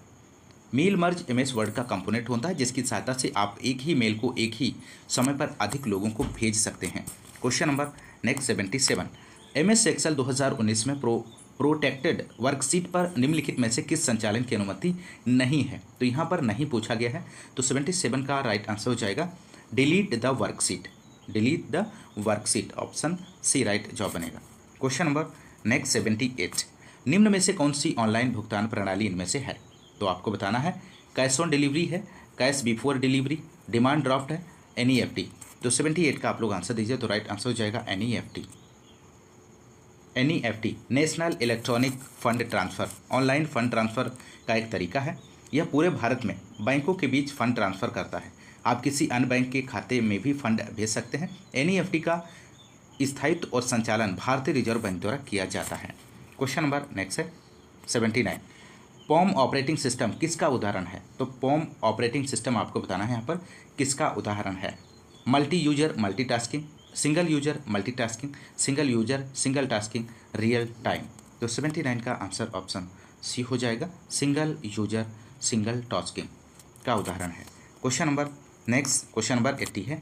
मेल मर्ज MS वर्ड का कंपोनेंट होता है जिसकी सहायता से आप एक ही मेल को एक ही समय पर अधिक लोगों को भेज सकते हैं। Question number next 77, MS Excel 2019 में प्रोटेक्टेड वर्कशीट पर निम्नलिखित में से किस संचालन की अनुमति नहीं है? तो यहाँ पर नहीं पूछा गया है। तो 77 का राइट आंसर हो जाएगा delete the worksheet, delete the worksheet, option C right जवाब बनेगा। क्वेश्चन नंबर नेक्स्ट 78, निम्न में से कौन सी ऑनलाइन भुगतान प्रणाली इनमें से है? तो आपको बताना है, कैश ऑन डिलीवरी है, cash before delivery, demand draft है, NEFT। तो 78 का आप लोग आंसर दीजिए। तो राइट आंसर हो जाएगा NEFT। NEFT national electronic fund transfer, online fund transfer का एक तरीका है। यह पूरे भारत में बैंकों के बीच फंड ट्रांसफ़र करता है। आप किसी अन्य बैंक के खाते में भी फंड भेज सकते हैं। NEFT का स्थायित्व और संचालन भारतीय रिजर्व बैंक द्वारा किया जाता है। क्वेश्चन नंबर नेक्स्ट है 79, पॉम ऑपरेटिंग सिस्टम किसका उदाहरण है? तो पॉम ऑपरेटिंग सिस्टम आपको बताना है यहाँ पर किसका उदाहरण है। Multi user multitasking, single user multitasking, single user single tasking, real time. तो 79 का आंसर ऑप्शन सी हो जाएगा, सिंगल यूजर सिंगल टास्किंग का उदाहरण है। Question number next, question number 80 है,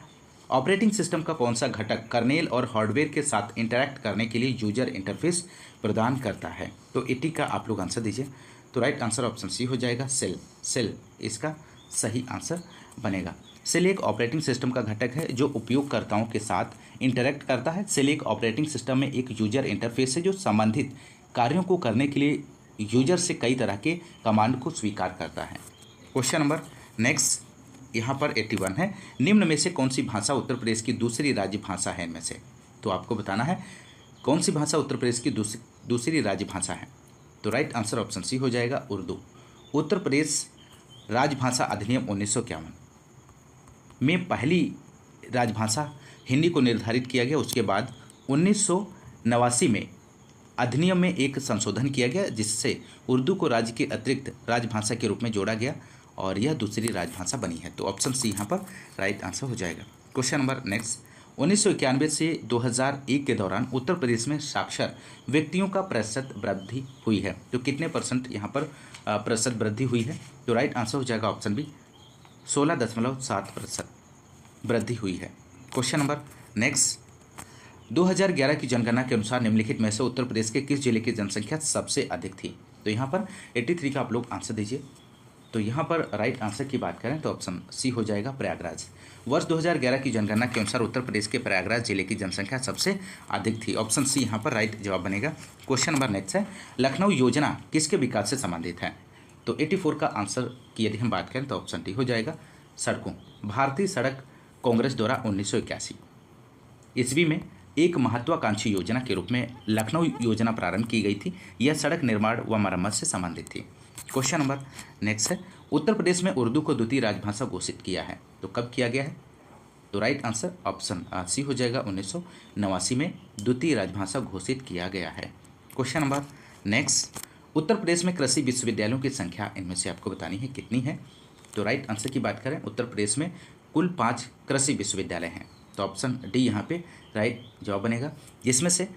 ऑपरेटिंग सिस्टम का कौन सा घटक कर्नेल और हार्डवेयर के साथ इंटरैक्ट करने के लिए यूजर इंटरफेस प्रदान करता है? तो 80 का आप लोग आंसर दीजिए। तो राइट आंसर ऑप्शन सी हो जाएगा, सेल, सेल इसका सही आंसर बनेगा। सेल एक ऑपरेटिंग सिस्टम का घटक है जो उपयोगकर्ताओं के साथ इंटरैक्ट करता है। सेल एक ऑपरेटिंग सिस्टम में एक यूजर इंटरफेस है जो संबंधित कार्यों को करने के लिए यूजर से कई तरह के कमांड को स्वीकार करता है। क्वेश्चन नंबर नेक्स्ट यहाँ पर 81 है, निम्न में से कौन सी भाषा उत्तर प्रदेश की दूसरी राज्य भाषा है इनमें से? तो आपको बताना है कौन सी भाषा उत्तर प्रदेश की दूसरी राज्य भाषा है। तो राइट आंसर ऑप्शन सी हो जाएगा, उर्दू। उत्तर प्रदेश राजभाषा अधिनियम 1951 में पहली राजभाषा हिंदी को निर्धारित किया गया। उसके बाद 1989 में अधिनियम में एक संशोधन किया गया जिससे उर्दू को राज्य के अतिरिक्त राजभाषा के रूप में जोड़ा गया और यह दूसरी राजभाषा बनी है। तो ऑप्शन सी यहाँ पर राइट आंसर हो जाएगा। क्वेश्चन नंबर नेक्स्ट, 1991 से 2001 के दौरान उत्तर प्रदेश में साक्षर व्यक्तियों का प्रतिशत वृद्धि हुई है। तो कितने % यहाँ पर प्रतिशत वृद्धि हुई है? तो राइट आंसर हो जाएगा ऑप्शन बी, 16.7% वृद्धि हुई है। क्वेश्चन नंबर नेक्स्ट, 2011 की जनगणना के अनुसार निम्नलिखित में से उत्तर प्रदेश के किस जिले की जनसंख्या सबसे अधिक थी? तो यहाँ पर 83 का आप लोग आंसर दीजिए। तो यहाँ पर राइट आंसर की बात करें तो ऑप्शन सी हो जाएगा, प्रयागराज। वर्ष 2011 की जनगणना के अनुसार उत्तर प्रदेश के प्रयागराज जिले की जनसंख्या सबसे अधिक थी। ऑप्शन सी यहाँ पर राइट जवाब बनेगा। क्वेश्चन नंबर नेक्स्ट है, लखनऊ योजना किसके विकास से संबंधित है? तो 84 का आंसर की यदि हम बात करें तो ऑप्शन डी हो जाएगा, सड़कों। भारतीय सड़क कांग्रेस द्वारा 1981 ईस्वी में एक महत्वाकांक्षी योजना के रूप में लखनऊ योजना प्रारंभ की गई थी। यह सड़क निर्माण व मरम्मत से संबंधित थी। क्वेश्चन नंबर नेक्स्ट है, उत्तर प्रदेश में उर्दू को द्वितीय राजभाषा घोषित किया है। तो कब किया गया है? तो राइट आंसर ऑप्शन सी हो जाएगा, 1989 में द्वितीय राजभाषा घोषित किया गया है। Question number next, Uttar Pradesh में कृषि विश्वविद्यालयों की संख्या इनमें से आपको बतानी है कितनी है? तो राइट आंसर की बात करें, उत्तर प्रदेश में कुल 5 कृषि विश्वविद्यालय हैं। तो ऑप्शन डी यहाँ पे राइट जवाब बनेगा, जिसमें से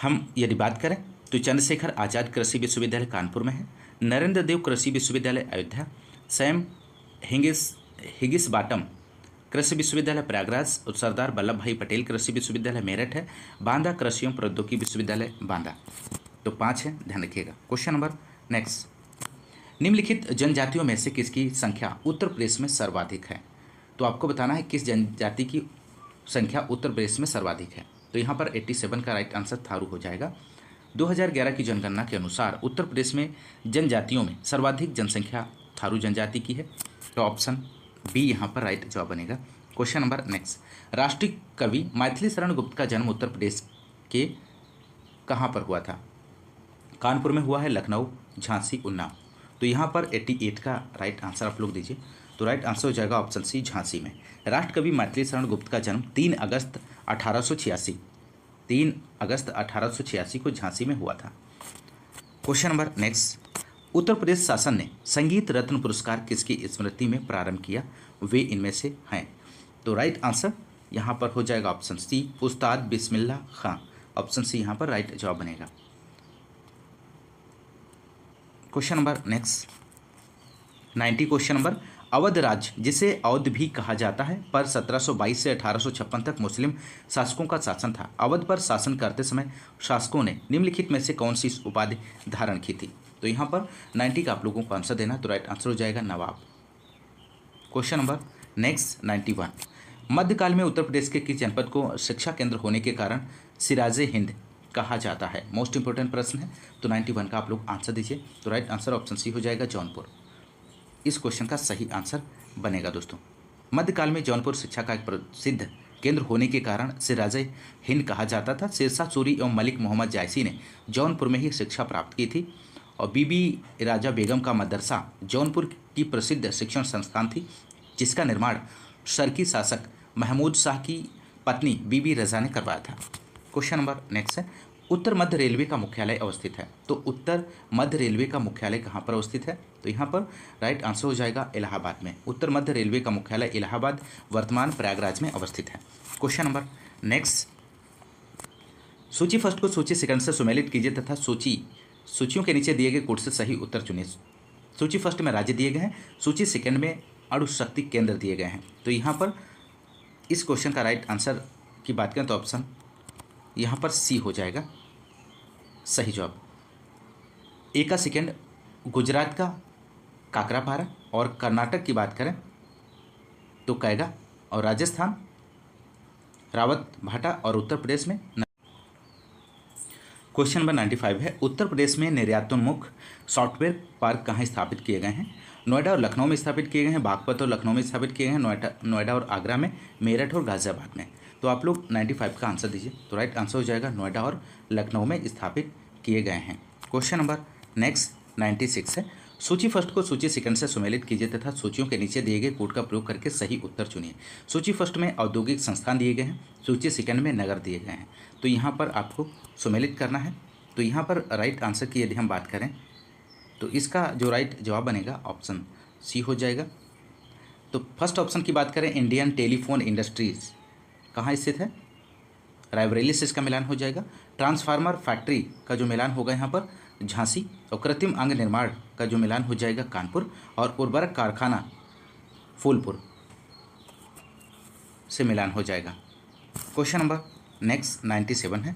हम यदि बात करें तो चंद्रशेखर आज़ाद कृषि विश्वविद्यालय कानपुर में है, नरेंद्र देव कृषि विश्वविद्यालय अयोध्या, सैम हिगिस बाटम कृषि विश्वविद्यालय प्रयागराज और सरदार वल्लभ भाई पटेल कृषि विश्वविद्यालय मेरठ है, बांदा कृषि एवं प्रौद्योगिकी विश्वविद्यालय बांदा। तो 5 है, ध्यान रखिएगा। क्वेश्चन नंबर नेक्स्ट, निम्नलिखित जनजातियों में से किसकी संख्या उत्तर प्रदेश में सर्वाधिक है? तो आपको बताना है किस जनजाति की संख्या उत्तर प्रदेश में सर्वाधिक है। तो यहाँ पर 87 का राइट आंसर थारू हो जाएगा। 2011 की जनगणना के अनुसार उत्तर प्रदेश में जनजातियों में सर्वाधिक जनसंख्या थारू जनजाति की है, तो ऑप्शन बी यहाँ पर राइट जवाब बनेगा। क्वेश्चन नंबर नेक्स्ट, राष्ट्रीय कवि मैथिली शरण गुप्त का जन्म उत्तर प्रदेश के कहाँ पर हुआ था? कानपुर में हुआ है, लखनऊ, झांसी, उन्नाव। तो यहाँ पर 88 का राइट आंसर आप लोग दीजिए। तो राइट आंसर हो जाएगा ऑप्शन सी, झांसी में। राष्ट्रकवि मैथिली शरण गुप्त का जन्म 3 अगस्त 1886 को झांसी में हुआ था। Question number next, Uttar Pradesh शासन ने संगीत रत्न पुरस्कार किसकी स्मृति में प्रारंभ किया? वे इनमें से हैं। तो राइट आंसर यहाँ पर हो जाएगा ऑप्शन सी, उस्ताद बिस्मिल्लाह खां। ऑप्शन सी यहाँ पर राइट जवाब बनेगा। Question number next 90 question number, Awadh राज्य जिसे अवध भी कहा जाता है पर 1722 से 1856 तक मुस्लिम शासकों का शासन था। अवध पर शासन करते समय शासकों ने निम्नलिखित में से कौन सी उपाधि धारण की थी? तो यहाँ पर 90 का आप लोगों को आंसर देना, तो राइट आंसर हो जाएगा नवाब। क्वेश्चन नंबर नेक्स्ट 91, मध्यकाल में उत्तर प्रदेश के किस जनपद को शिक्षा केंद्र होने के कारण सिराजे हिंद कहा जाता है? मोस्ट इंपोर्टेंट प्रश्न है, तो 91 का आप लोग आंसर दीजिए। तो राइट आंसर ऑप्शन सी हो जाएगा, जौनपुर। इस क्वेश्चन का सही आंसर बनेगा दोस्तों। मध्यकाल में जौनपुर शिक्षा का एक प्रसिद्ध केंद्र होने के कारण सिराजे हिंद कहा जाता था। शेरशाह सूरी एवं मलिक मोहम्मद जायसी ने जौनपुर में ही शिक्षा प्राप्त की थी और बीबी राजा बेगम का मदरसा जौनपुर की प्रसिद्ध शिक्षण संस्थान थी, जिसका निर्माण शर्की शासक महमूद शाह की पत्नी बीबी रजा ने करवाया था। क्वेश्चन नंबर नेक्स्ट है, उत्तर मध्य रेलवे का मुख्यालय अवस्थित है। तो उत्तर मध्य रेलवे का मुख्यालय कहाँ पर अवस्थित है? तो यहाँ पर राइट आंसर हो जाएगा इलाहाबाद में। उत्तर मध्य रेलवे का मुख्यालय इलाहाबाद वर्तमान प्रयागराज में अवस्थित है। क्वेश्चन नंबर नेक्स्ट, सूची फर्स्ट को सूची सेकंड से सुमेलित कीजिए तथा सूचियों के नीचे दिए गए कोड से सही उत्तर चुनिए। सूची फर्स्ट में राज्य दिए गए हैं, सूची सेकंड में अणुशक्ति केंद्र दिए गए हैं। तो यहाँ पर इस क्वेश्चन का राइट आंसर की बात करें तो ऑप्शन यहाँ पर सी हो जाएगा सही जवाब। ए का सेकेंड गुजरात का काकरापारा, और कर्नाटक की बात करें तो कैगा, और राजस्थान रावत भाटा, और उत्तर प्रदेश में क्वेश्चन नंबर 95 है, उत्तर प्रदेश में निर्यातोन्मुख सॉफ्टवेयर पार्क कहाँ स्थापित किए गए हैं? नोएडा और लखनऊ में स्थापित किए गए हैं, बागपत और लखनऊ में स्थापित किए गए हैं, नोएडा और आगरा में, मेरठ और गाजियाबाद में। तो आप लोग 95 का आंसर दीजिए। तो राइट आंसर हो जाएगा नोएडा और लखनऊ में स्थापित किए गए हैं। क्वेश्चन नंबर नेक्स्ट 96 है, सूची फर्स्ट को सूची सेकंड से सुमेलित कीजिए तथा सूचियों के नीचे दिए गए कोड का प्रयोग करके सही उत्तर चुनिए। सूची फर्स्ट में औद्योगिक संस्थान दिए गए हैं, सूची सेकंड में नगर दिए गए हैं। तो यहाँ पर आपको सुमेलित करना है। तो यहाँ पर राइट आंसर की यदि हम बात करें तो इसका जो राइट जवाब बनेगा ऑप्शन सी हो जाएगा। तो फर्स्ट ऑप्शन की बात करें, इंडियन टेलीफोन इंडस्ट्रीज़ कहाँ स्थित है? रायबरेली से इसका मिलान हो जाएगा। ट्रांसफार्मर फैक्ट्री का जो मिलान होगा यहाँ पर झांसी, और कृत्रिम अंग निर्माण का जो मिलान हो जाएगा कानपुर, और उर्वरक कारखाना फूलपुर से मिलान हो जाएगा। क्वेश्चन नंबर नेक्स्ट 97 है,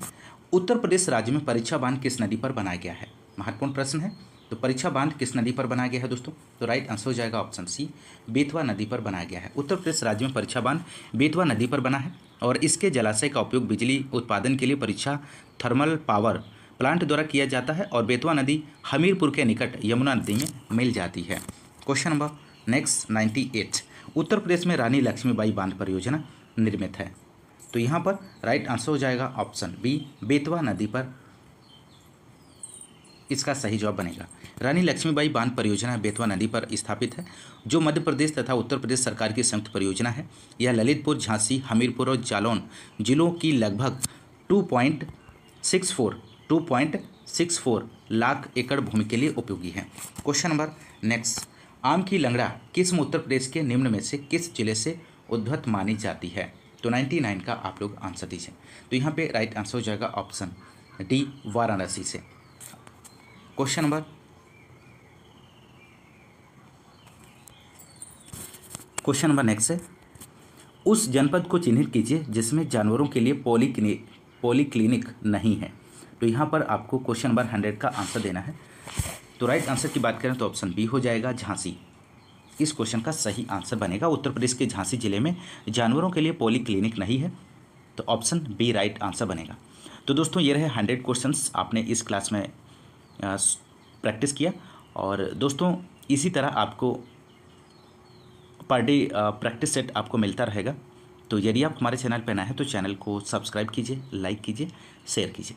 उत्तर प्रदेश राज्य में परीक्षा बांध किस नदी पर बनाया गया है? महत्वपूर्ण प्रश्न है। तो परीक्षा बांध किस नदी पर बनाया गया है दोस्तों? तो राइट आंसर हो जाएगा ऑप्शन सी, बेतवा नदी पर बनाया गया है। उत्तर प्रदेश राज्य में परीक्षा बांध बेतवा नदी पर बना है, और इसके जलाशय का उपयोग बिजली उत्पादन के लिए परीक्षा थर्मल पावर प्लांट द्वारा किया जाता है, और बेतवा नदी हमीरपुर के निकट यमुना नदी में मिल जाती है। Question number next 98, Uttar Pradesh में रानी लक्ष्मीबाई बांध परियोजना निर्मित है। तो यहाँ पर राइट आंसर हो जाएगा ऑप्शन बी, बेतवा नदी पर इसका सही जवाब बनेगा। रानी लक्ष्मीबाई बांध परियोजना बेतवा नदी पर स्थापित है, जो मध्य प्रदेश तथा उत्तर प्रदेश सरकार की संयुक्त परियोजना है। यह ललितपुर, झांसी, हमीरपुर और जालौन जिलों की लगभग 2.64 लाख एकड़ भूमि के लिए उपयोगी है। क्वेश्चन नंबर नेक्स्ट, आम की लंगड़ा किस्म उत्तर प्रदेश के निम्न में से किस जिले से उद्भूत मानी जाती है? तो 99 का आप लोग आंसर दीजिए। तो यहाँ पे राइट आंसर हो जाएगा ऑप्शन डी, वाराणसी से। क्वेश्चन नंबर नेक्स्ट है, उस जनपद को चिन्हित कीजिए जिसमें जानवरों के लिए पॉलीक्लिनिक नहीं है। तो यहाँ पर आपको क्वेश्चन नंबर 100 का आंसर देना है। तो राइट आंसर की बात करें तो ऑप्शन बी हो जाएगा, झांसी। इस क्वेश्चन का सही आंसर बनेगा। उत्तर प्रदेश के झांसी जिले में जानवरों के लिए पॉलीक्लिनिक नहीं है। तो ऑप्शन बी राइट आंसर बनेगा। तो दोस्तों ये रहे 100 क्वेश्चंस आपने इस क्लास में प्रैक्टिस किया। और दोस्तों इसी तरह आपको पर डे प्रैक्टिस सेट आपको मिलता रहेगा। तो यदि आप हमारे चैनल पर नए हैं तो चैनल को सब्सक्राइब कीजिए, लाइक कीजिए, शेयर कीजिए।